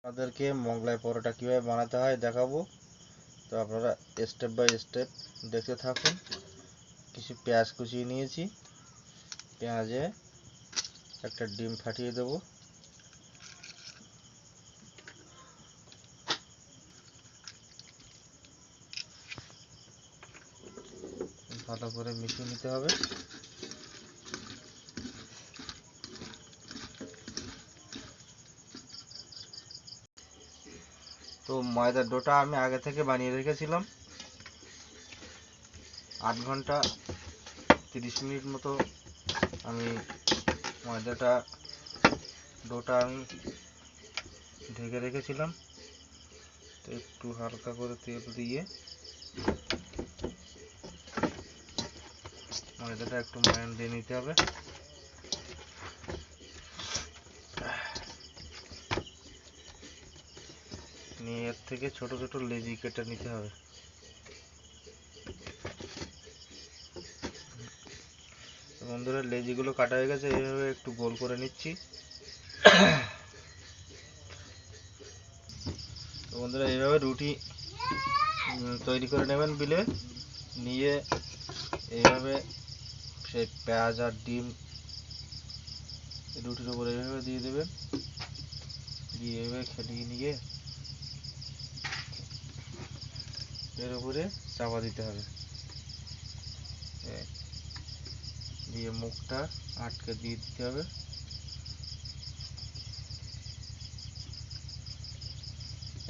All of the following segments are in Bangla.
আপনাদেরকে মোগলাই পরোটা কীভাবে বানাতে হয় দেখাবো, তো আপনারা স্টেপ বাই স্টেপ দেখতে থাকুন। কিছু পেঁয়াজ কুচিয়ে নিয়েছি, পেঁয়াজে একটা ডিম ফাটিয়ে দেব। ভালো করে মিশিয়ে নিতে হবে। তো ময়দার ডোটা আমি আগে থেকে বানিয়ে রেখেছিলাম, 8 ঘন্টা 30 মিনিট মতো আমি ডোটা আমি ঢেকে রেখেছিলাম। তো একটু হালকা করে তেল দিয়ে ময়দাটা একটু ময়ান দিয়ে নিতে হবে। নিয়ে এর থেকে ছোট ছোট লেচি কেটে নিতে হবে। বন্ধুরা, লেচিগুলো কাটা হয়ে গেছে, এইভাবে একটু গোল করে নিচ্ছি। তো বন্ধুরা, এইভাবে রুটি তৈরি করে নেবেন বিলে নিয়ে, এইভাবে সেই পেঁয়াজ আর ডিম রুটির উপরে এইভাবে দিয়ে দেবেন, দিয়ে এইভাবে খেলিয়ে নিয়ে এর উপরে চাপা দিতে হবে, দিয়ে মুখটা আটকে দিয়ে দিতে হবে।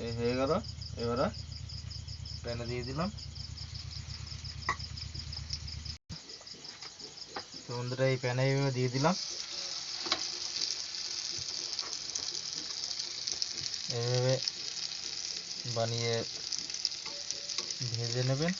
এই হয়ে গেল। এবারে প্যানে দিয়ে দিলাম। তো বন্ধুরা, এই প্যানে এইভাবে দিয়ে দিলাম, এইভাবে বানিয়ে ভেজে নেবেন।